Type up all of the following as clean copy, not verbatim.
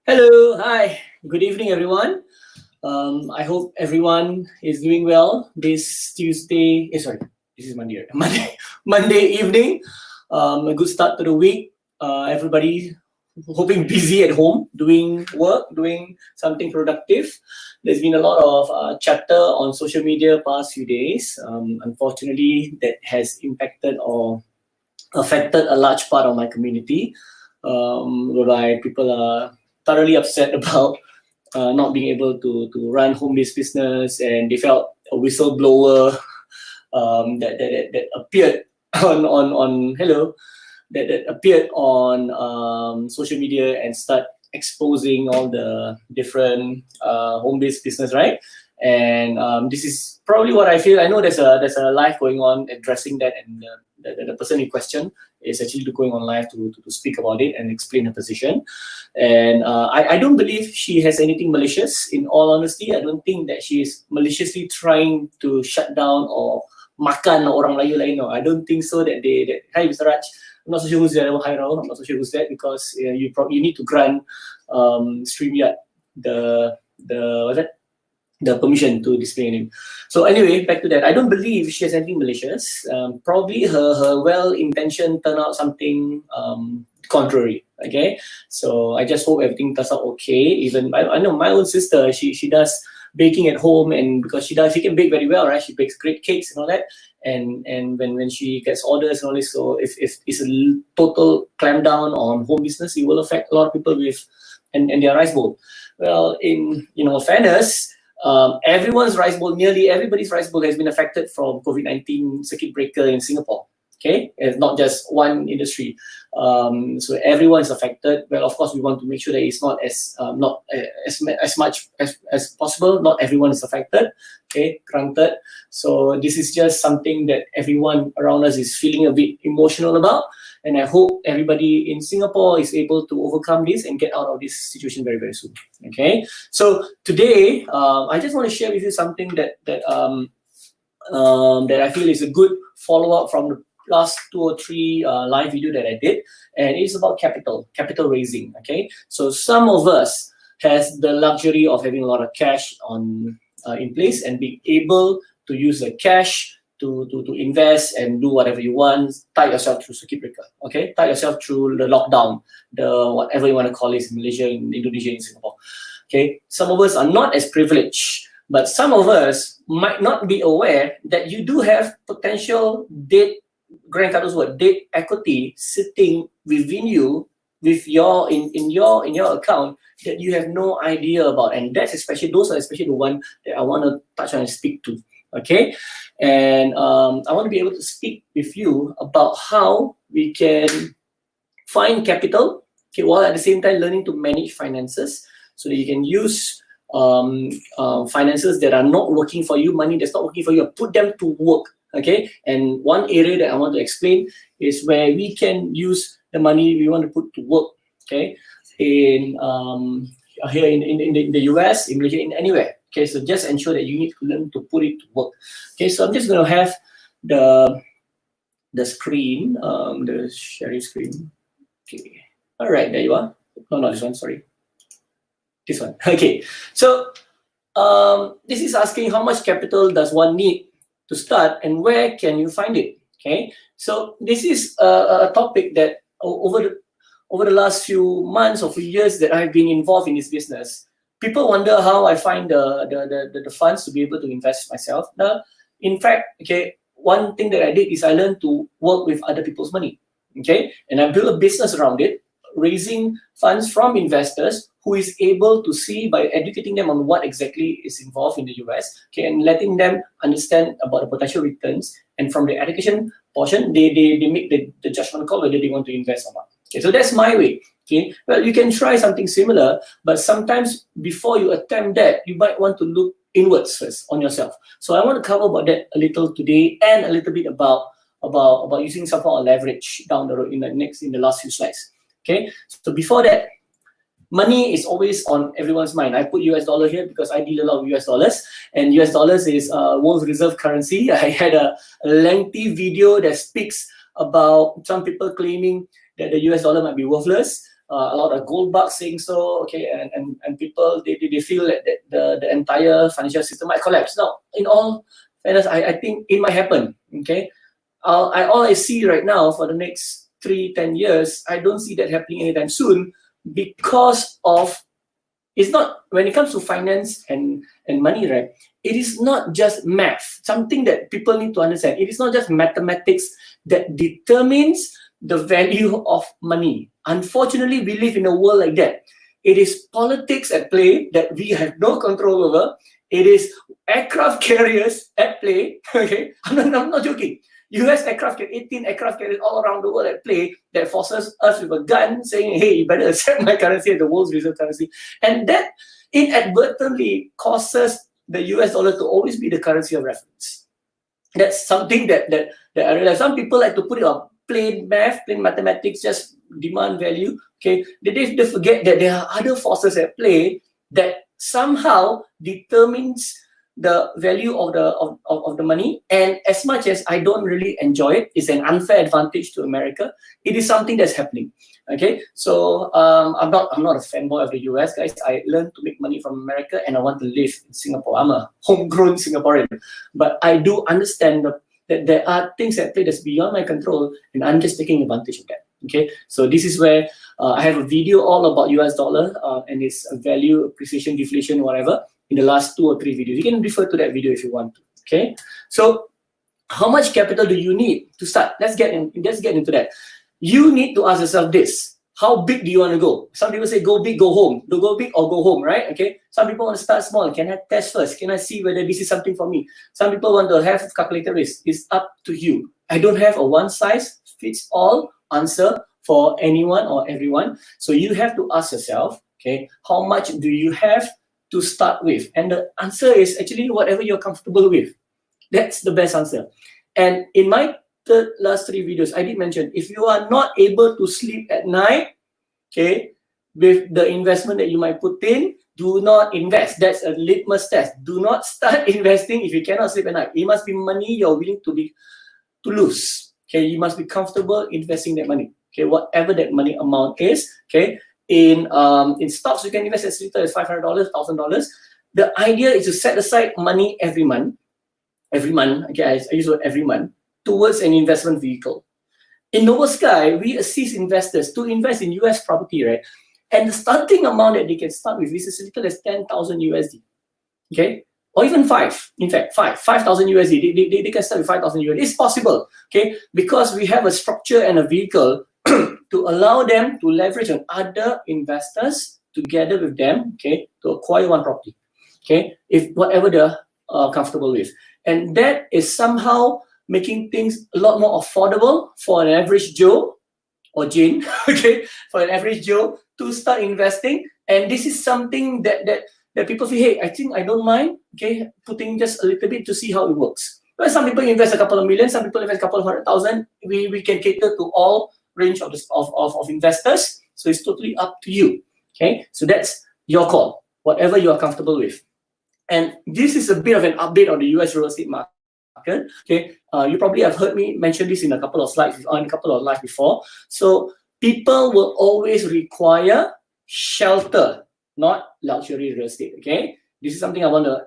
Hello, hi, good evening, everyone. I hope everyone is doing well this Tuesday. Sorry, this is Monday, right? Monday evening. A good start to the week. Everybody hoping busy at home, doing work, doing something productive. There's been a lot of chatter on social media past few days. Unfortunately, that has impacted or affected a large part of my community, whereby people are thoroughly upset about not being able to run home-based business, and they felt a whistleblower that appeared on hello that appeared on social media and start exposing all the different home-based business, right? And this is probably what I feel. I know there's a live going on addressing that, and the person in question is actually going on live to speak about it and explain her position. And I don't believe she has anything malicious. In all honesty, I don't think that she is maliciously trying to shut down or makan orang Melayu lain. No, I don't think so. Hi, Mr. Raj. I'm not so sure who's that. Hi, Rahul. I'm not so sure who's that because you need to grant StreamYard the permission to display name. So anyway, back to that. I don't believe she has anything malicious. Probably her well-intentioned turned out something contrary. Okay, so I just hope everything turns out okay. Even I know my own sister, she does baking at home, and because she can bake very well, right? She bakes great cakes and all that. And when she gets orders and all this, so if it's a total clamp down on home business, it will affect a lot of people with and their rice bowl. Well, in fairness, nearly everybody's rice bowl has been affected from COVID-19 circuit breaker in Singapore. Okay, it's not just one industry. So everyone is affected. Well, of course, we want to make sure that it's not as much as possible. Not everyone is affected. Okay, granted. So this is just something that everyone around us is feeling a bit emotional about. And I hope everybody in Singapore is able to overcome this and get out of this situation very, very soon. Okay. So today, I just want to share with you something that I feel is a good follow-up from the last 2 or 3 live video that I did, and it's about capital raising. Okay. So some of us has the luxury of having a lot of cash in place and being able to use the cash to invest and do whatever you want, tie yourself through circuit breaker, okay? Tie yourself through the lockdown, the whatever you want to call it in Malaysia, in Indonesia, in Singapore, okay? Some of us are not as privileged, but some of us might not be aware that you do have potential debt, Grant Cardo's word, debt equity sitting within you, with your in your account that you have no idea about, and those are especially the one that I want to touch on and speak to. Okay, and I want to be able to speak with you about how we can find capital, okay, while at the same time learning to manage finances, so that you can use finances that are not working for you, money that's not working for you, put them to work. Okay, and one area that I want to explain is where we can use the money we want to put to work. Okay, in here in the US, in Malaysia, in anywhere. Okay, so just ensure that you need to learn to put it to work. Okay, so I'm just going to have the screen, the sharing screen. Okay, all right, there you are. No, not this one. Sorry, this one. Okay, so this is asking how much capital does one need to start and where can you find it? Okay, so this is a topic that over the last few months or few years that I've been involved in this business, people wonder how I find the funds to be able to invest myself. Now, in fact, okay, one thing that I did is I learned to work with other people's money. Okay, and I built a business around it, raising funds from investors who is able to see by educating them on what exactly is involved in the US, okay, and letting them understand about the potential returns. And from the education portion, they make the judgment call whether they want to invest or not. Okay, so that's my way. Okay, well, you can try something similar, but sometimes before you attempt that, you might want to look inwards first on yourself. So I want to cover about that a little today, and a little bit about using some form of leverage down the road in the last few slides. Okay, so before that, money is always on everyone's mind. I put US dollar here because I deal a lot of US dollars, and US dollars is world's reserve currency. I had a lengthy video that speaks about some people claiming that the US dollar might be worthless. a lot of gold bugs saying so, okay, and people, they feel that the entire financial system might collapse. Now, in all fairness, I think it might happen, okay? All I see right now for the next 3-10 years, I don't see that happening anytime soon, because of, it's not, when it comes to finance and money, right, it is not just math, something that people need to understand. It is not just mathematics that determines the value of money. Unfortunately, we live in a world like that. It is politics at play that we have no control over. It is aircraft carriers at play, okay? I'm not joking. US aircraft carriers, 18 aircraft carriers all around the world at play that forces us with a gun saying, hey, you better accept my currency as the world's reserve currency. And that inadvertently causes the US dollar to always be the currency of reference. That's something that I realize. Some people like to put it on plain math, plain mathematics, just demand value. Okay, they forget that there are other forces at play that somehow determines the value of the money. And as much as I don't really enjoy it, it's an unfair advantage to America. It is something that's happening. Okay, so I'm not a fanboy of the US, guys. I learned to make money from America, and I want to live in Singapore. I'm a homegrown Singaporean, but I do understand that there are things at play that's beyond my control, and I'm just taking advantage of that. Okay, so this is where I have a video all about US dollar and its value, appreciation, deflation, whatever, in the last 2 or 3 videos. You can refer to that video if you want to. Okay, so how much capital do you need to start? Let's get into that. You need to ask yourself this: how big do you want to go? Some people say go big, go home. Do go big or go home, right? Okay. Some people want to start small. Can I test first? Can I see whether this is something for me? Some people want to have calculated risk. It's up to you. I don't have a one size fits all answer for anyone or everyone. So you have to ask yourself, okay, how much do you have to start with? And the answer is actually whatever you're comfortable with. That's the best answer. And in my last 3 videos, I did mention, if you are not able to sleep at night, okay, with the investment that you might put in, do not invest. That's a litmus test. Do not start investing if you cannot sleep at night. It must be money you're willing to lose. Okay, you must be comfortable investing that money. Okay, whatever that money amount is. Okay, in stocks you can invest as little as $500, $1,000. The idea is to set aside money every month. Okay, I use the word every month, towards an investment vehicle. In Noble Sky, we assist investors to invest in US property, right? And the starting amount that they can start with is as little as 10,000 USD. Okay, or even 5. In fact, 5,000 USD. They can start with 5,000 USD. It's possible, okay, because we have a structure and a vehicle to allow them to leverage on other investors together with them, okay, to acquire one property, okay, if whatever they're comfortable with. And that is somehow making things a lot more affordable for an average Joe or Jane, okay, for an average Joe to start investing. And this is something that people say, hey, I think I don't mind, okay, putting just a little bit to see how it works. Well, some people invest a couple of million, some people invest a couple of 100,000. We can cater to all range of investors. So it's totally up to you, okay? So that's your call, whatever you are comfortable with. And this is a bit of an update on the US real estate market. Okay, you probably have heard me mention this in a couple of slides, on a couple of lives before. So people will always require shelter, not luxury real estate. Okay, this is something I want to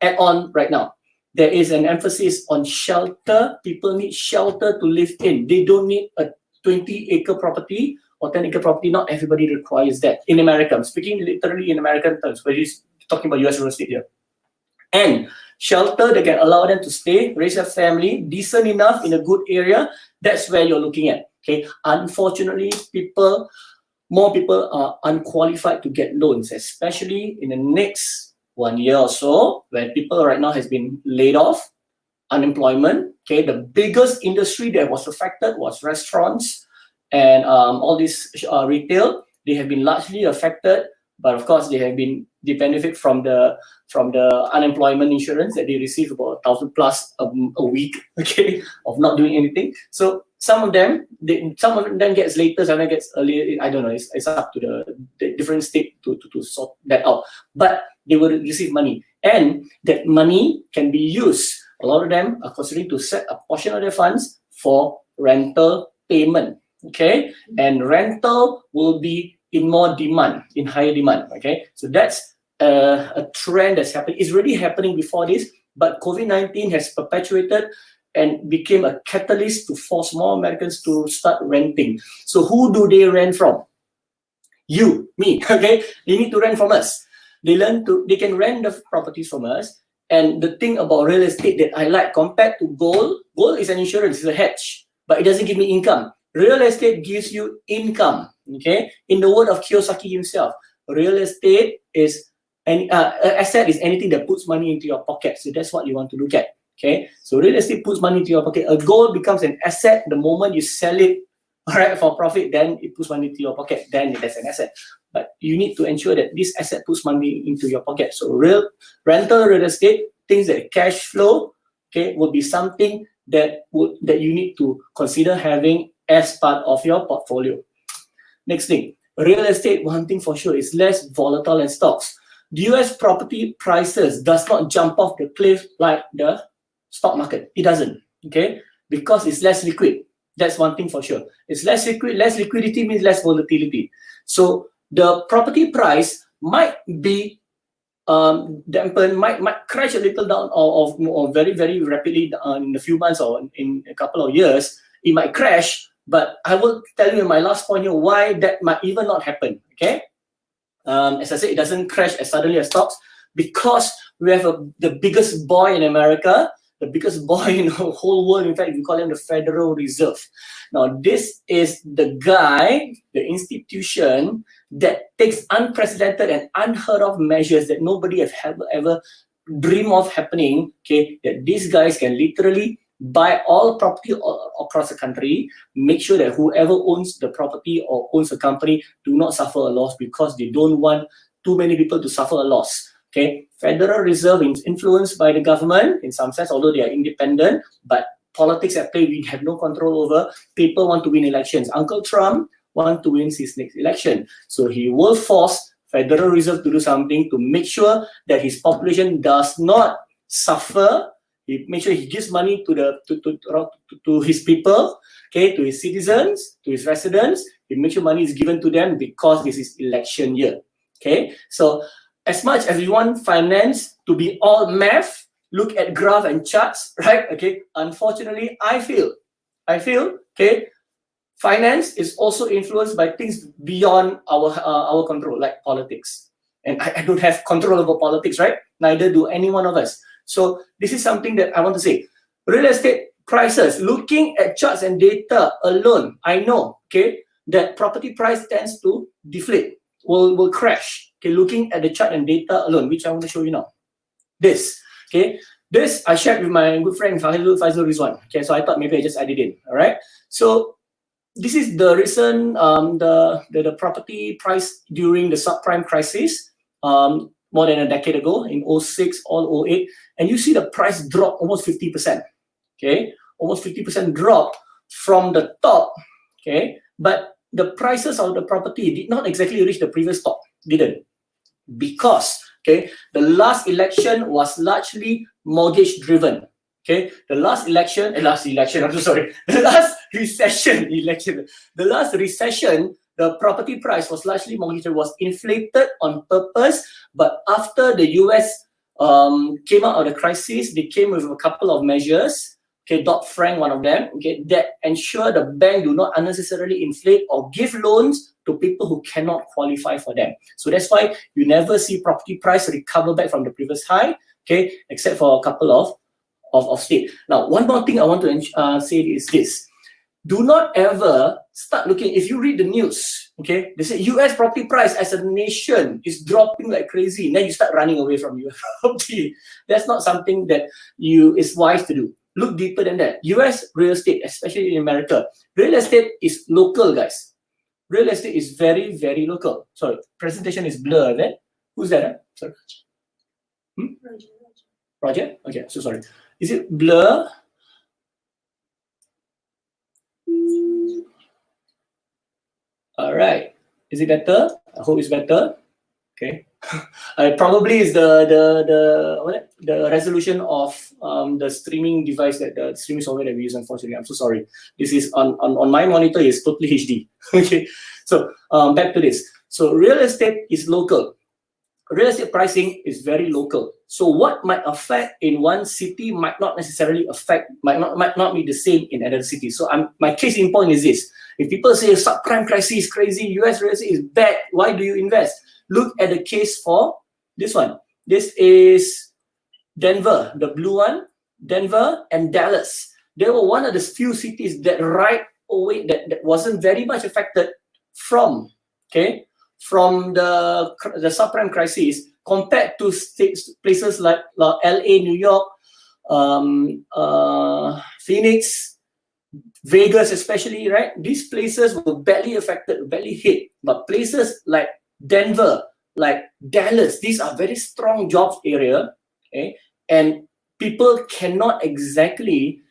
add on right now. There is an emphasis on shelter. People need shelter to live in. They don't need a 20-acre property or 10-acre property. Not everybody requires that in America. I'm speaking literally in American terms, but he's talking about US real estate here. And shelter that can allow them to stay, raise a family, decent enough in a good area. That's where you're looking at. Okay. Unfortunately, more people are unqualified to get loans, especially in the next 1 year or so, where people right now has been laid off, unemployment. Okay. The biggest industry that was affected was restaurants and all this retail. They have been largely affected, but of course they benefit from the unemployment insurance that they receive, about 1,000 plus a week, okay, of not doing anything. So some of them gets later, some of them gets earlier. I don't know. It's up to the different state to sort that out. But they will receive money, and that money can be used. A lot of them are considering to set a portion of their funds for rental payment. okay, and rental will be in more demand, in higher demand, okay. So that's a trend that's happening. It's already happening before this, but COVID-19 has perpetuated and became a catalyst to force more Americans to start renting. So who do they rent from? You, me, okay? They need to rent from us. They can rent the properties from us. And the thing about real estate that I like compared to gold is an insurance, it's a hedge, but it doesn't give me income. Real estate gives you income, okay? In the word of Kiyosaki himself, real estate is an asset is anything that puts money into your pocket. So that's what you want to look at, okay? So real estate puts money into your pocket. A gold becomes an asset the moment you sell it, all right, for profit, then it puts money into your pocket, then that's an asset. But you need to ensure that this asset puts money into your pocket. So rental real estate, things that cash flow, okay, will be something that you need to consider having as part of your portfolio. Next thing, real estate, one thing for sure, is less volatile than stocks. The US property prices does not jump off the cliff like the stock market. It doesn't, okay? Because it's less liquid. That's one thing for sure. It's less liquid. Less liquidity means less volatility. So the property price might be dampened, might crash a little down or very, very rapidly in a few months or in a couple of years. It might crash, but I will tell you in my last point here why that might even not happen, okay? As I said, it doesn't crash as suddenly as stocks because we have the biggest boy in America, the biggest boy in the whole world. In fact, we call him the Federal Reserve. Now, this is the guy, the institution that takes unprecedented and unheard of measures that nobody has ever dreamed of happening, okay? That these guys can literally buy all property across the country, make sure that whoever owns the property or owns a company do not suffer a loss because they don't want too many people to suffer a loss. Okay, Federal Reserve is influenced by the government in some sense, although they are independent, but politics at play we have no control over. People want to win elections. Uncle Trump wants to win his next election. So he will force Federal Reserve to do something to make sure that his population does not suffer. He make sure he gives money to his people, okay, to his citizens, to his residents. He makes sure money is given to them because this is election year. Okay, so as much as we want finance to be all math, look at graph and charts, right? Okay, unfortunately, I feel, okay, finance is also influenced by things beyond our control, like politics. And I don't have control over politics, right? Neither do any one of us. So this is something that I want to say. Real estate prices, looking at charts and data alone, I know, okay, that property price tends to deflate, will crash. Okay, looking at the chart and data alone, which I want to show you now. This, okay, this I shared with my good friend Faisal Rizwan. Okay, so I thought maybe I just added in. All right. So this is the recent the property price during the subprime crisis. More than a decade ago in 06 or 08, and you see the price drop almost 50%. Okay, almost 50% drop from the top. Okay, but the prices of the property did not exactly reach the previous top, didn't, because okay, the last election was largely mortgage driven. Okay, the last recession, the property price was largely mortgage, was inflated on purpose. But after the US came out of the crisis, they came with a couple of measures. Okay, Dodd-Frank, one of them. Okay, that ensure the bank do not unnecessarily inflate or give loans to people who cannot qualify for them. So that's why you never see property price recover back from the previous high. Okay, except for a couple of state. Now, one more thing I want to say is this. Do not ever start looking, if you read the news, okay, they say US property price as a nation is dropping like crazy. Then you start running away from US property. That's not something that is wise to do. Look deeper than that. US real estate, especially in America, real estate is local, guys. Real estate is very, very local. Sorry, presentation is blurred, right? Who's that? Sorry. Roger? Okay, so sorry. Is it blur? All right. Is it better? I hope it's better. Okay. Probably is the resolution of the streaming device, that the streaming software that we use. Unfortunately, I'm so sorry. This is on my monitor is totally HD. Okay, so back to this. So real estate is local. Real estate pricing is very local. So what might affect in one city might not necessarily might not be the same in another city. So my case in point is this: if people say subprime crisis crazy, US real estate is bad, why do you invest? Look at the case for this one. This is Denver, the blue one, Denver and Dallas. They were one of the few cities that right away that wasn't very much affected from the subprime crisis compared to places like LA, New York, Phoenix, Vegas especially, right? These places were barely affected, barely hit. But places like Denver, like Dallas, these are very strong jobs area, okay? And people cannot exactly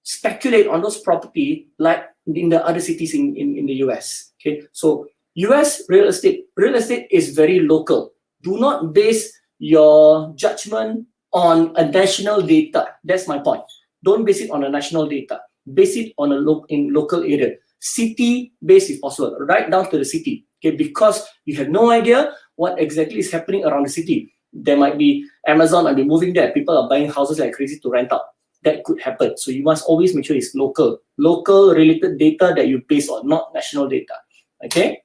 speculate on those property like in the other cities in the US, okay? So US real estate is very local. Do not base your judgment on a national data. That's my point. Don't base it on a national data. Base it on in local area. City based if possible, right down to the city. Okay, because you have no idea what exactly is happening around the city. There might be Amazon might be moving there. People are buying houses like crazy to rent out. That could happen. So you must always make sure it's local related data that you base on, not national data. Okay.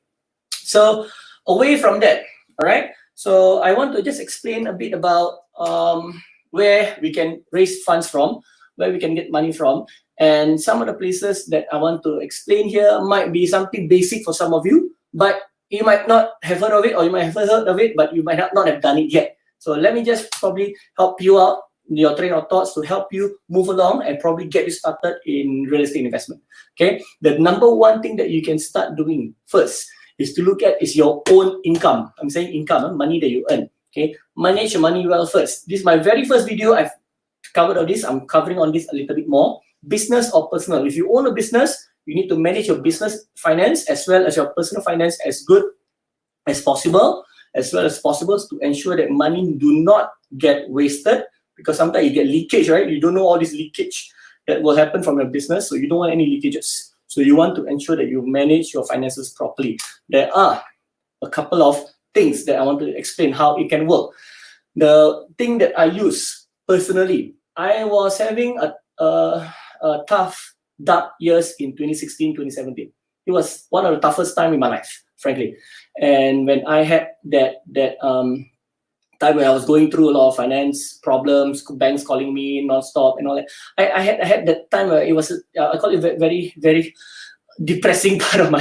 So away from that, all right. So I want to just explain a bit about where we can raise funds from, where we can get money from, and some of the places that I want to explain here might be something basic for some of you, but you might not have heard of it, or you might have heard of it, but you might not have done it yet. So let me just probably help you out, your train of thoughts, to help you move along and probably get you started in real estate investment. Okay, the number one thing that you can start doing first is to look at is your own income. I'm saying income, money that you earn. Okay, manage your money well first. This is my very first video I've covered of this. I'm covering on this a little bit more. Business or personal. If you own a business, you need to manage your business finance as well as your personal finance as good as possible, to ensure that money do not get wasted, because sometimes you get leakage, right? You don't know all this leakage that will happen from your business, so you don't want any leakages. So you want to ensure that you manage your finances properly. There are a couple of things that I want to explain how it can work. The thing that I use personally, I was having a tough, dark years in 2016, 2017. It was one of the toughest time in my life, frankly. And when I had that time when I was going through a lot of finance problems, banks calling me non-stop and all that, I had that time where it was I call it very, very depressing part of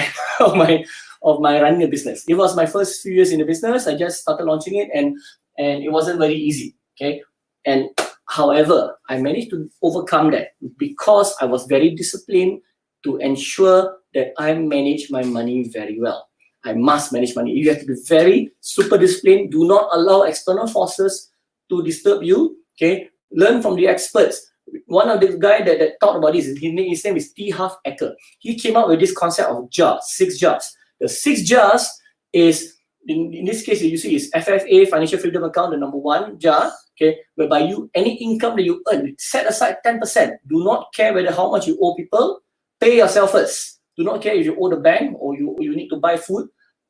my running a business. It was my first few years in the business. I just started launching it, and it wasn't very easy. Okay, and however, I managed to overcome that because I was very disciplined to ensure that I manage my money very well. I must manage money. You have to be very super disciplined. Do not allow external forces to disturb you. Okay, learn from the experts. One of the guy that talked about this, his name is T. Half Ecker. He came up with this concept of jars, 6 jars. The 6 jars is, in this case, you see is FFA, Financial Freedom Account, the number 1 jar. Okay, whereby any income that you earn, set aside 10%. Do not care whether how much you owe people. Pay yourself first. Do not care if you owe the bank or you need to buy food.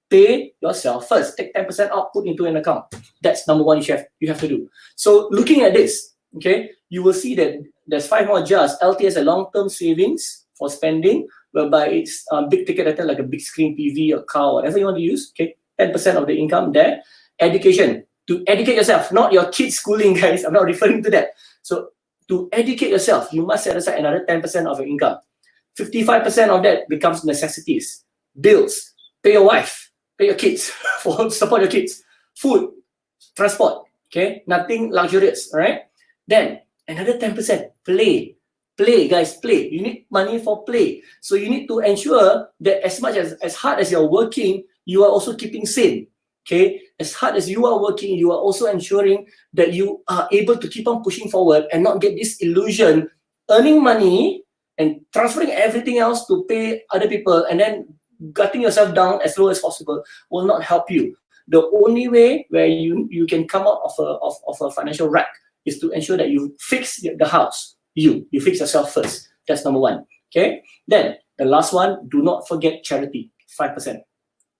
Pay yourself first. Take 10% out, put into an account. That's number 1 you have to do. So looking at this, okay, you will see that there's 5 more jars. LTS, a long-term savings for spending, whereby it's big ticket item like a big screen TV, a car, whatever you want to use. Okay, 10% of the income there. Education. To educate yourself, not your kids' schooling, guys. I'm not referring to that. So to educate yourself, you must set aside another 10% of your income. 55% of that becomes necessities, bills, pay your wife, pay your kids, for support your kids, food, transport. Okay, nothing luxurious. All right. Then another 10%, play, guys, play. You need money for play. So you need to ensure that as hard as you're working, you are also keeping sane. Okay, as hard as you are working, you are also ensuring that you are able to keep on pushing forward and not get this illusion, earning money and transferring everything else to pay other people and then gutting yourself down as low as possible will not help you. the only way where you can come out of a financial wreck is to ensure that you fix the house. You fix yourself first. That's number one. Okay. Then the last one, do not forget charity. 5%.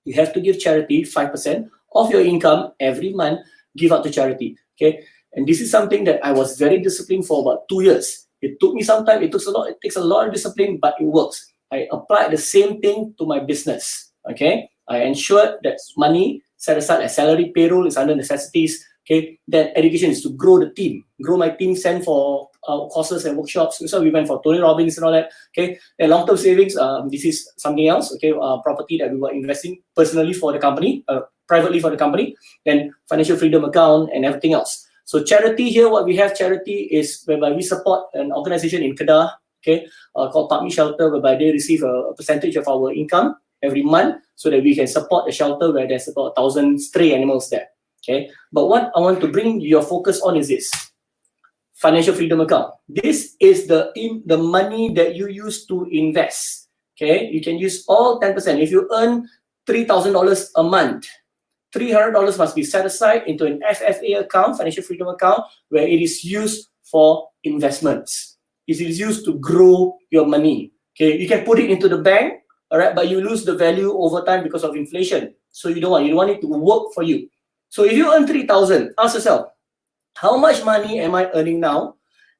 You have to give charity 5% of your income every month. Give out to charity. Okay. And this is something that I was very disciplined for about 2 years. It took me some time. It takes a lot of discipline, but it works. I applied the same thing to my business. Okay. I ensured that money set aside as salary, payroll is under necessities. Okay. Then education is to grow the team. Grow my team, send for courses and workshops. So we went for Tony Robbins and all that. Okay. And long-term savings, this is something else. Okay. Property that we were investing personally for the company, privately for the company. Then financial freedom account and everything else. So charity here, what we have charity is whereby we support an organization in Kedah, okay, called Parmi Shelter, whereby they receive a percentage of our income every month so that we can support the shelter where there's about 1,000 stray animals there. Okay. But what I want to bring your focus on is this. Financial freedom account. This is the money that you use to invest. Okay. You can use all 10%. If you earn $3,000 a month, $300 must be set aside into an FFA account, financial freedom account, where it is used for investments. It is used to grow your money. Okay, you can put it into the bank, all right, but you lose the value over time because of inflation. So you don't want it to work for you. So if you earn 3,000, ask yourself, how much money am I earning now?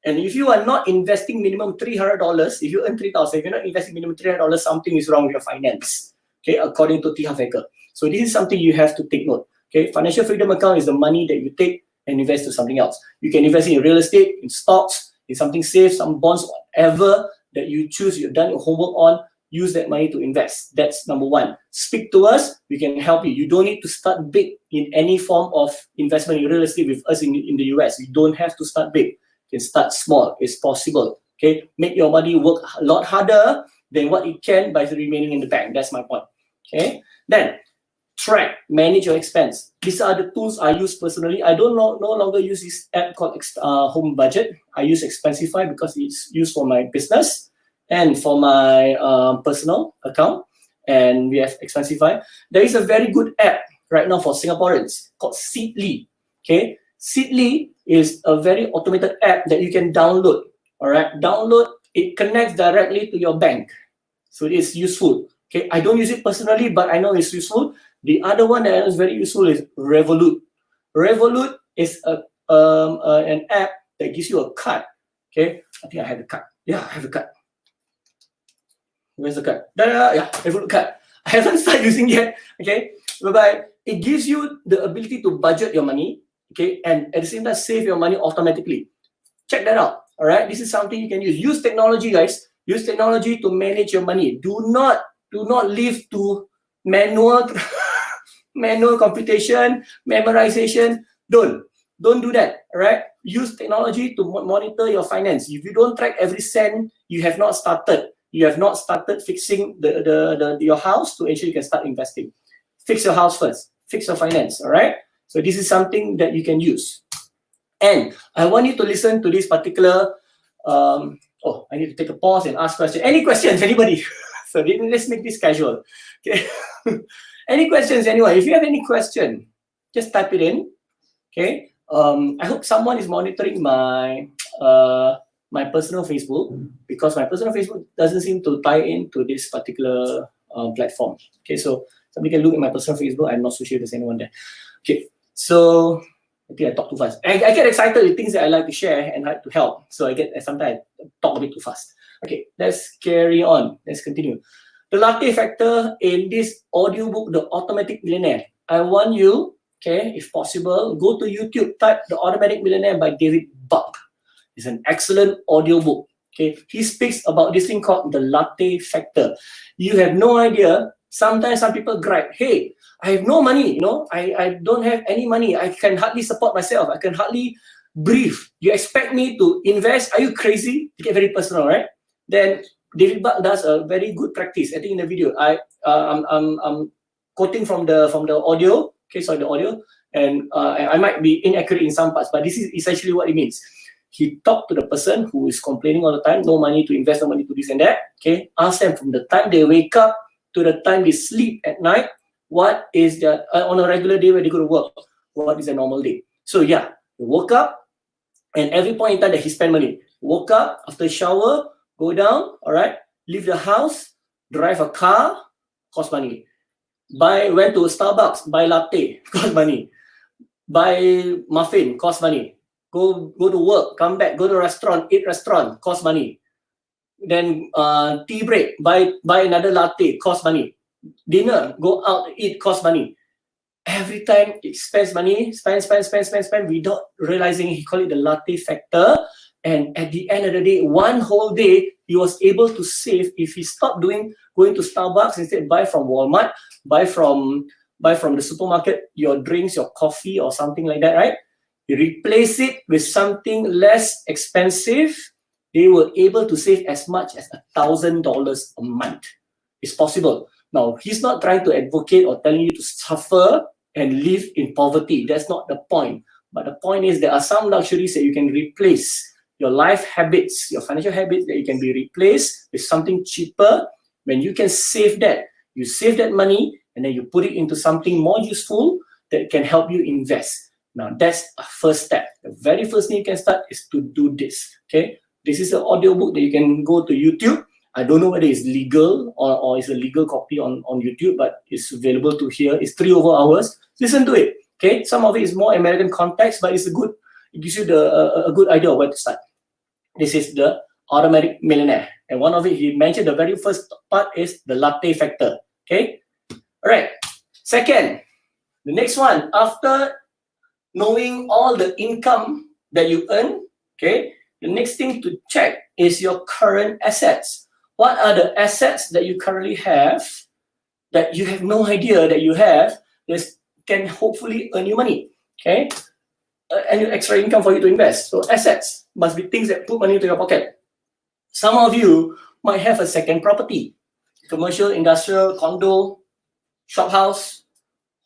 And if you are not investing minimum $300, if you earn 3,000, if you're not investing minimum $300, something is wrong with your finance. Okay, according to T. Harv Eker. So this is something you have to take note. Okay, financial freedom account is the money that you take and invest to something else. You can invest in real estate, in stocks, in something safe, some bonds, whatever that you choose, you've done your homework on, use that money to invest. That's number one. Speak to us, we can help you. You don't need to start big in any form of investment in real estate with us in the US. You don't have to start big. You can start small. It's possible. Okay, make your money work a lot harder than what it can by remaining in the bank. That's my point. Okay, then track, manage your expense. These are the tools I use personally. I no longer use this app called Home Budget. I use Expensify because it's used for my business and for my personal account. And we have Expensify. There is a very good app right now for Singaporeans called Seedly. Okay, Seedly is a very automated app that you can download. All right, download. It connects directly to your bank, so it is useful. Okay, I don't use it personally, but I know it's useful. The other one that is very useful is Revolut. Revolut is an app that gives you a card. Okay, I think I have the card. Yeah, I have the card. Where's the card? Yeah, Revolut card. I haven't started using it yet. Okay, whereby it gives you the ability to budget your money. Okay, and at the same time save your money automatically. Check that out. All right, this is something you can use. Use technology, guys. Use technology to manage your money. Do not leave to manual computation, memorization. Don't do that. All right. Use technology to monitor your finance. If you don't track every cent, you have not started. You have not started fixing your house to ensure you can start investing. Fix your house first. Fix your finance. All right. So this is something that you can use. And I want you to listen to this particular. I need to take a pause and ask questions. Any questions, anybody? So let's make this casual. Okay. Any questions, anyone? If you have any question, just type it in. Okay. I hope someone is monitoring my my personal Facebook, because my personal Facebook doesn't seem to tie into this particular platform. Okay, so somebody can look at my personal Facebook. I'm not so sure if there's anyone there. Okay, so I think I talk too fast. I get excited with things that I like to share and like to help. So sometimes I talk a bit too fast. Okay, let's carry on. Let's continue. The latte factor in this audiobook, The Automatic Millionaire. I want you, okay, if possible, go to YouTube, type The Automatic Millionaire by David Buck. It's an excellent audiobook. Okay, he speaks about this thing called the latte factor. You have no idea. Sometimes some people gripe, hey, I have no money, I don't have any money. I can hardly support myself. I can hardly breathe. You expect me to invest? Are you crazy? You get very personal, right? Then David Buck does a very good practice. I think in the video, I'm quoting from the audio. Okay, sorry, the audio, and I might be inaccurate in some parts, but this is essentially what it means. He talked to the person who is complaining all the time, no money to invest, no money to this and that. Okay, ask them from the time they wake up to the time they sleep at night, what is the, on a regular day when they go to work, what is a normal day. So yeah, you woke up, and every point in time that he spent money. Woke up, after shower, go down, all right, leave the house, drive a car, cost money. Went to Starbucks, buy latte, cost money. Buy muffin, cost money. Go to work, come back, go to restaurant, eat restaurant, cost money. Then tea break, buy another latte, cost money. Dinner, go out, eat, cost money. Every time it spends money, spend without realizing. He called it the latte factor. And at the end of the day, one whole day, he was able to save. If he stopped going to Starbucks, instead buy from Walmart, buy from the supermarket, your drinks, your coffee or something like that, right? You replace it with something less expensive, they were able to save as much as $1,000 a month. It's possible. Now, he's not trying to advocate or telling you to suffer and live in poverty. That's not the point. But the point is there are some luxuries that you can replace. Your life habits, your financial habits that you can be replaced with something cheaper. When you can save that, you save that money and then you put it into something more useful that can help you invest. Now, that's a first step. The very first thing you can start is to do this, okay? This is an audiobook that you can go to YouTube. I don't know whether it's legal or it's a legal copy on YouTube, but it's available to hear. It's 3 over hours. Listen to it, okay? Some of it is more American context, but it gives you a good idea of where to start. This is the Automatic Millionaire. And one of it, he mentioned the very first part is the latte factor, okay? All right. Second, the next one, after knowing all the income that you earn, okay, the next thing to check is your current assets. What are the assets that you currently have that you have no idea that you have that can hopefully earn you money, okay? And extra income for you to invest. So assets must be things that put money into your pocket. Some of you might have a second property, commercial, industrial, condo, shop house,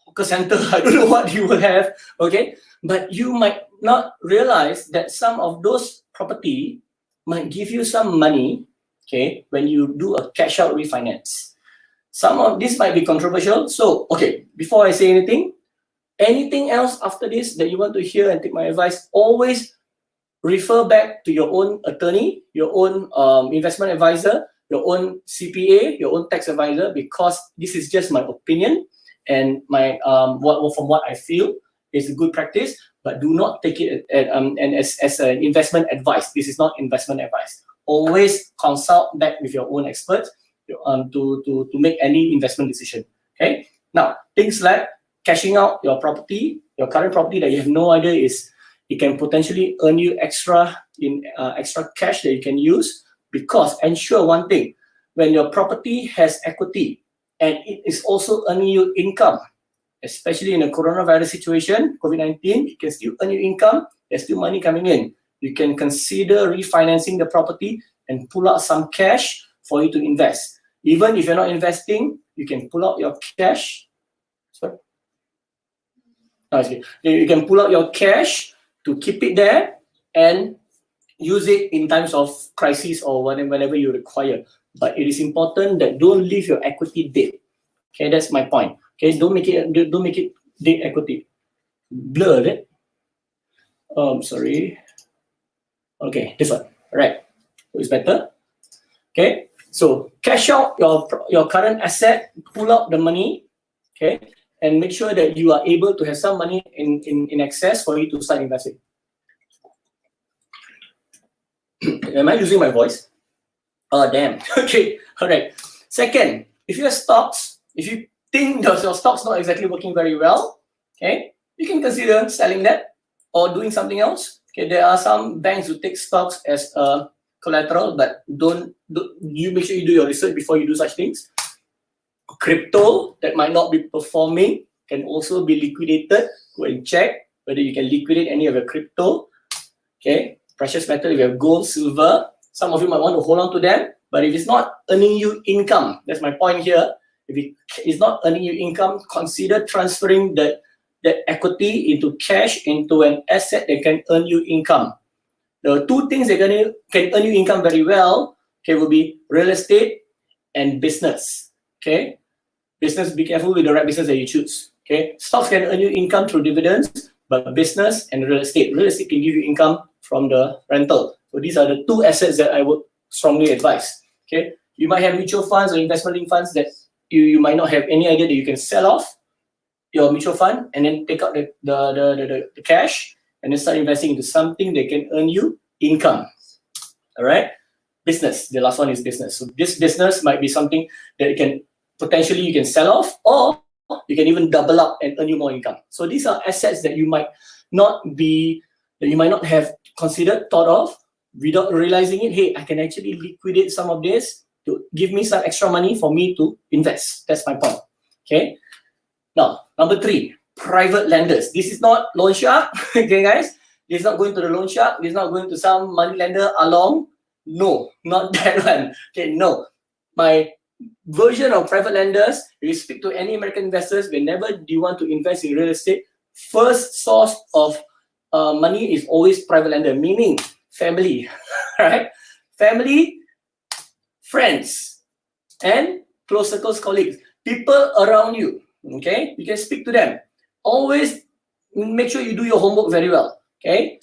hawker center. I don't know what you will have, okay? But you might not realize that some of those property might give you some money, okay, when you do a cash out refinance. Some of this might be controversial. So, okay, before I say anything else after this that you want to hear and take my advice, always refer back to your own attorney, your own investment advisor, your own CPA, your own tax advisor, because this is just my opinion and my from what I feel is a good practice, but do not take it as an investment advice. This is not investment advice. Always consult back with your own experts to make any investment decision. Okay. Now, things like cashing out your property, your current property that you have no idea is it can potentially earn you extra cash that you can use, because ensure one thing, when your property has equity and it is also earning you income, especially in a coronavirus situation, COVID-19, it can still earn you income, there's still money coming in. You can consider refinancing the property and pull out some cash for you to invest. Even if you're not investing, you can pull out your cash. Sorry. You can pull out your cash to keep it there and use it in times of crisis or whenever you require. But it is important that don't leave your equity dead. Okay, that's my point. Okay, don't make it dead equity. Blur it. Sorry. Okay, this one. All right, so it's better. Okay, so cash out your current asset, pull out the money. Okay, and make sure that you are able to have some money in excess for you to start investing. Am I using my voice? Oh, damn. Okay, all right. Second, if you have stocks, if you think your stock's not exactly working very well, okay, you can consider selling that or doing something else. Okay, there are some banks who take stocks as collateral, but don't you make sure you do your research before you do such things. Crypto that might not be performing can also be liquidated. Go and check whether you can liquidate any of your crypto. Okay, precious metal, if you have gold, silver, some of you might want to hold on to them, but if it's not earning you income, that's my point here. If it is not earning you income, consider transferring that equity into cash, into an asset that can earn you income. The two things that can earn you income very well, okay, will be real estate and business. Okay, Business, be careful with the right business that you choose. Okay, stocks can earn you income through dividends, but business and real estate can give you income from the rental. So these are the two assets that I would strongly advise. Okay, you might have mutual funds or investment-linked funds that you might not have any idea that you can sell off your mutual fund and then take out the cash and then start investing into something that can earn you income. All right, business. The last one is business. So this business might be something that potentially you can sell off, or you can even double up and earn you more income. So these are assets that you might not have considered, thought of, without realizing it. Hey, I can actually liquidate some of this to give me some extra money for me to invest. That's my point. Okay. Now, number 3, private lenders. This is not loan shark. Okay, guys. This is not going to the loan shark. This is not going to some money lender along. No, not that one. Okay, no. My version of private lenders, if you speak to any American investors, whenever you want to invest in real estate, first source of money is always private lender, meaning family, right? Family, friends, and close circles, colleagues, people around you. Okay, you can speak to them. Always make sure you do your homework very well. Okay,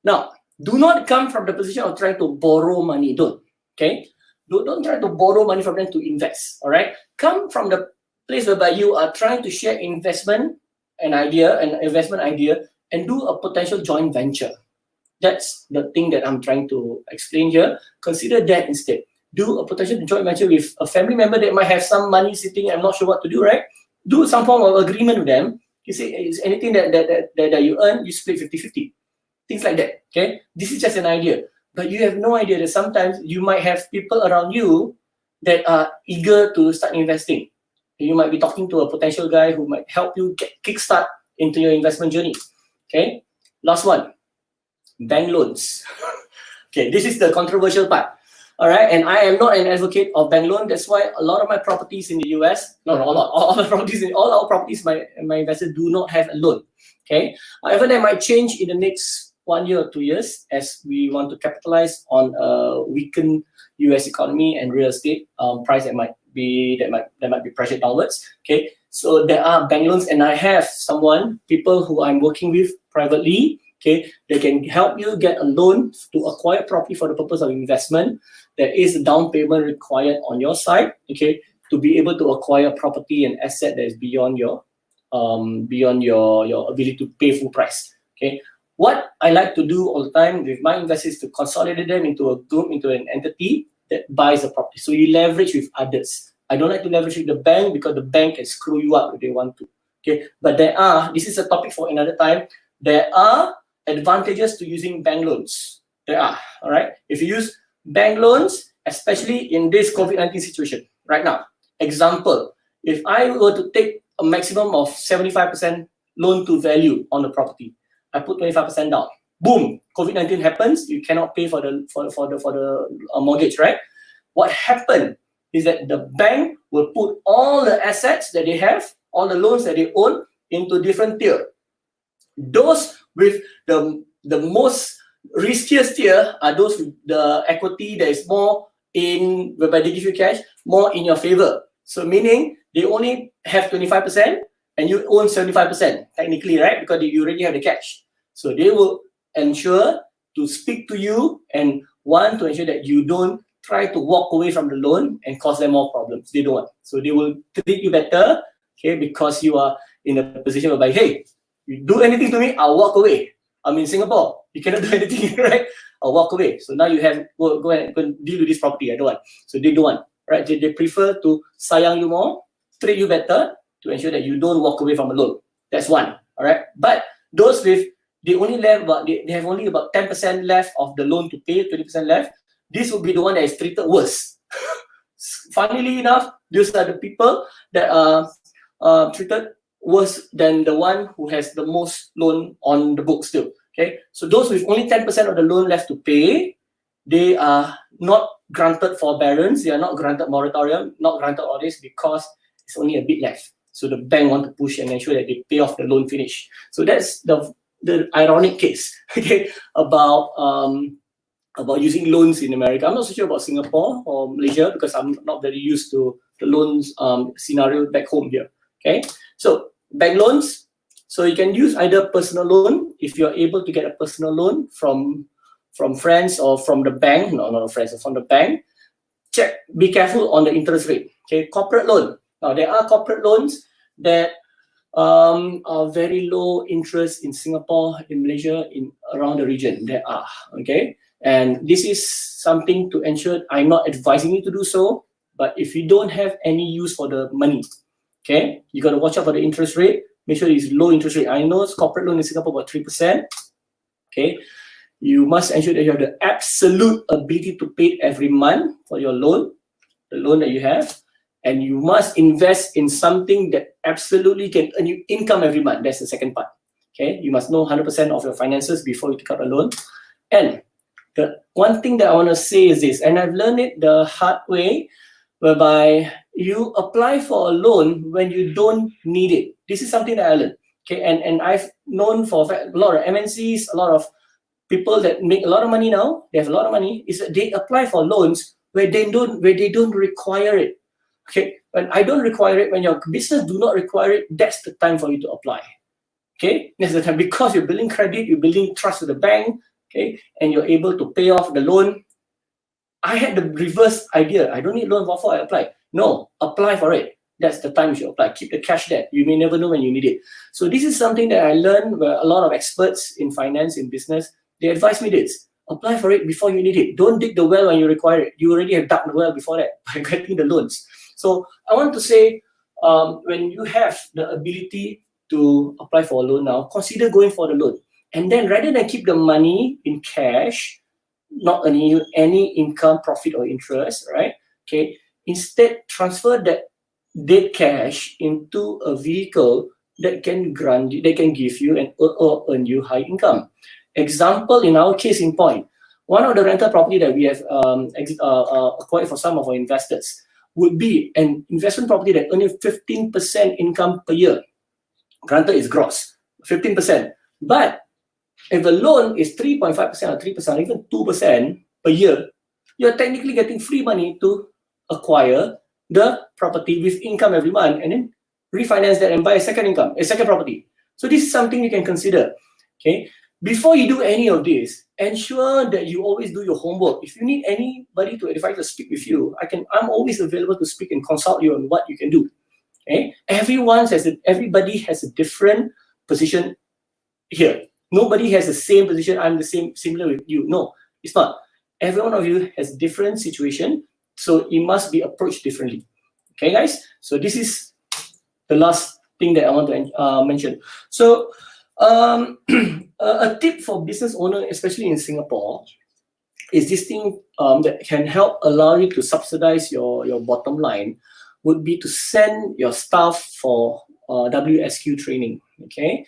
now do not come from the position of trying to borrow money. Don't. Okay, don't try to borrow money from them to invest. All right, come from the place whereby you are trying to share investment idea, and do a potential joint venture. That's the thing that I'm trying to explain here. Consider that instead. Do a potential joint venture with a family member that might have some money sitting. I'm not sure what to do. Right? Do some form of agreement with them. You say, is anything that you earn, you split 50-50. Things like that. Okay, this is just an idea. But you have no idea that sometimes you might have people around you that are eager to start investing. You might be talking to a potential guy who might help you kickstart into your investment journey. Okay, last one, bank loans. Okay, this is the controversial part. All right, and I am not an advocate of bank loan. That's why a lot of my properties in the US, not a lot, all our properties, my investors do not have a loan. Okay, however, that might change in the next 1 year or 2 years as we want to capitalize on a weakened US economy and real estate price that might be pressured downwards. Okay, so there are bank loans, and I have people who I'm working with privately. Okay, they can help you get a loan to acquire property for the purpose of investment. There is a down payment required on your side. Okay, to be able to acquire property and asset that is beyond your ability to pay full price. Okay, what I like to do all the time with my investors is to consolidate them into a group, into an entity that buys a property. So you leverage with others. I don't like to leverage with the bank because the bank can screw you up if they want to. Okay, but this is a topic for another time. There are advantages to using bank loans. There are, all right? If you use bank loans, especially in this COVID-19 situation right now. Example, if I were to take a maximum of 75% loan to value on the property, I put 25% down. Boom, COVID-19 happens, you cannot pay for the mortgage, right? What happened is that the bank will put all the assets that they have, all the loans that they own into different tier. Those with the most riskiest tier are those with the equity that is more whereby they give you cash, more in your favor. So meaning they only have 25% and you own 75% technically, right? Because you already have the cash. So they will ensure to speak to you and want to ensure that you don't try to walk away from the loan and cause them more problems. They don't want. So they will treat you better, okay, because you are in a position whereby, hey, you do anything to me, I'll walk away. I'm in Singapore. You cannot do anything, right? I'll walk away. So now you have go and deal with this property. I don't want. So they don't want, right? They prefer to sayang you more, treat you better to ensure that you don't walk away from a loan. That's one, all right? But those with they have only about 10% left of the loan to pay, 20% left. This would be the one that is treated worse. Funnily enough, these are the people that are treated worse than the one who has the most loan on the book still. Okay, so those with only 10% of the loan left to pay, they are not granted forbearance, they are not granted moratorium, not granted all this because it's only a bit left. So the bank want to push and ensure that they pay off the loan finish. So that's the ironic case, okay, about using loans in America. I'm not so sure about Singapore or Malaysia because I'm not very used to the loans scenario back home here. Okay, so bank loans. So you can use either personal loan if you're able to get a personal loan from friends or from the bank. No, not friends, from the bank. Check, be careful on the interest rate. Okay, corporate loan. Now there are corporate loans that are very low interest in Singapore, in Malaysia, in around the region. There are, okay, and this is something to ensure. I'm not advising you to do so, but if you don't have any use for the money, okay, you got to watch out for the interest rate. Make sure it's low interest rate. I know corporate loan in Singapore about 3%. Okay, you must ensure that you have the absolute ability to pay every month for your loan, the loan that you have. And you must invest in something that absolutely can earn you income every month. That's the second part. Okay, you must know 100% of your finances before you take out a loan. And the one thing that I want to say is this, and I've learned it the hard way, whereby you apply for a loan when you don't need it. This is something that I learned. Okay, and I've known for a fact, a lot of MNCs, a lot of people that make a lot of money now, they have a lot of money, is that they apply for loans where they don't require it. Okay, when I don't require it, when your business do not require it, that's the time for you to apply. Okay, that's the time, because you're building credit, you're building trust with the bank, okay, and you're able to pay off the loan. I had the reverse idea. I don't need loan before I apply. No, apply for it. That's the time you should apply. Keep the cash there. You may never know when you need it. So this is something that I learned where a lot of experts in finance, in business, they advise me this. Apply for it before you need it. Don't dig the well when you require it. You already have dug the well before that by getting the loans. So I want to say, when you have the ability to apply for a loan now, consider going for the loan. And then rather than keep the money in cash, not earning you any income, profit or interest, right? Okay, instead transfer that dead cash into a vehicle that can give you and or earn you high income. Example, in our case in point, one of the rental property that we have acquired for some of our investors would be an investment property that earns 15% income per year. Granted, is gross, 15%. But if the loan is 3.5% or 3%, or even 2% per year, you're technically getting free money to acquire the property with income every month and then refinance that and buy a second property. So this is something you can consider. Okay. Before you do any of this, ensure that you always do your homework. If you need anybody to advise or speak with you, I'm always available to speak and consult you on what you can do. Okay? Everybody has a different position here. Nobody has the same position. I'm the same, similar with you. No, it's not. Every one of you has a different situation, so it must be approached differently. Okay, guys? So this is the last thing that I want to mention. So a tip for business owner, especially in Singapore, is this thing that can help allow you to subsidize your bottom line, would be to send your staff for WSQ training. Okay,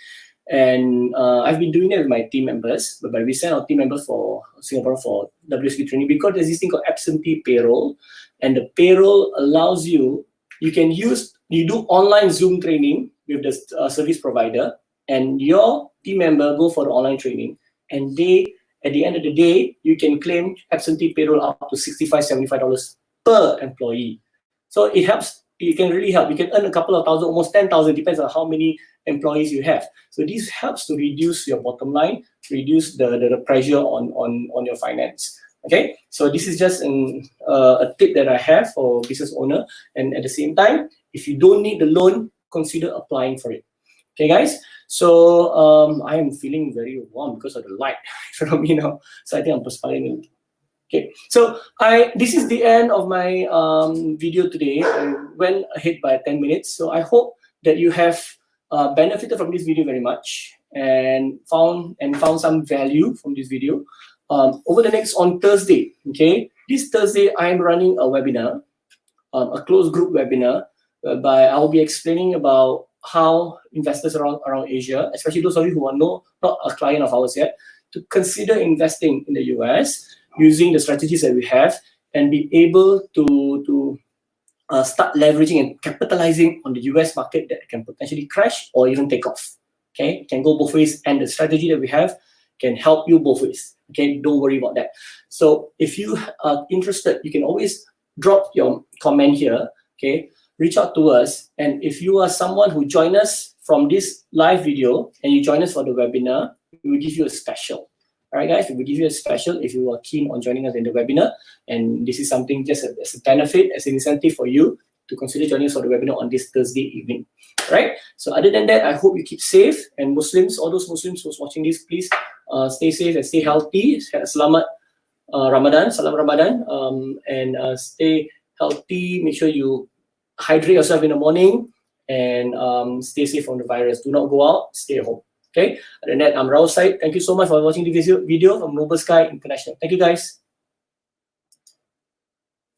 and I've been doing that with my team members, but we send our team members for Singapore for WSQ training because there's this thing called absentee payroll, and the payroll allows you do online Zoom training with the service provider, and your team member go for the online training, and at the end of the day, you can claim absentee payroll up to $65, $75 per employee. So it helps. It can really help. You can earn a couple of thousand, almost 10,000, depends on how many employees you have. So this helps to reduce your bottom line, reduce the pressure on your finance. Okay, so this is just a tip that I have for business owner. And at the same time, if you don't need the loan, consider applying for it. Okay, guys. So I am feeling very warm because of the light from me now. So I think I'm perspiring. Okay, so this is the end of my video today. I went ahead by 10 minutes. So I hope that you have benefited from this video very much and found some value from this video. On Thursday, okay, this Thursday I'm running a webinar, a closed group webinar, whereby I'll be explaining about how investors around Asia, especially those of you who are not a client of ours yet, to consider investing in the US using the strategies that we have and be able to start leveraging and capitalizing on the US market that can potentially crash or even take off. Okay, it can go both ways, and the strategy that we have can help you both ways. Okay, don't worry about that. So if you are interested, you can always drop your comment here. okay, reach out to us. And if you are someone who join us from this live video and you join us for the webinar, we will give you a special. All right, guys, we will give you a special if you are keen on joining us in the webinar. And this is something just as a benefit, as an incentive for you to consider joining us for the webinar on this Thursday evening. Right? So other than that, I hope you keep safe. And Muslims, all those Muslims who's watching this, please stay safe and stay healthy. Selamat Ramadan, Salam Ramadan, and stay healthy. Make sure you hydrate yourself in the morning and stay safe from the virus. Do not go out, stay at home. Okay, other than that, I'm Rahul Said. Thank you so much for watching the video from Noble Sky International. Thank you, guys.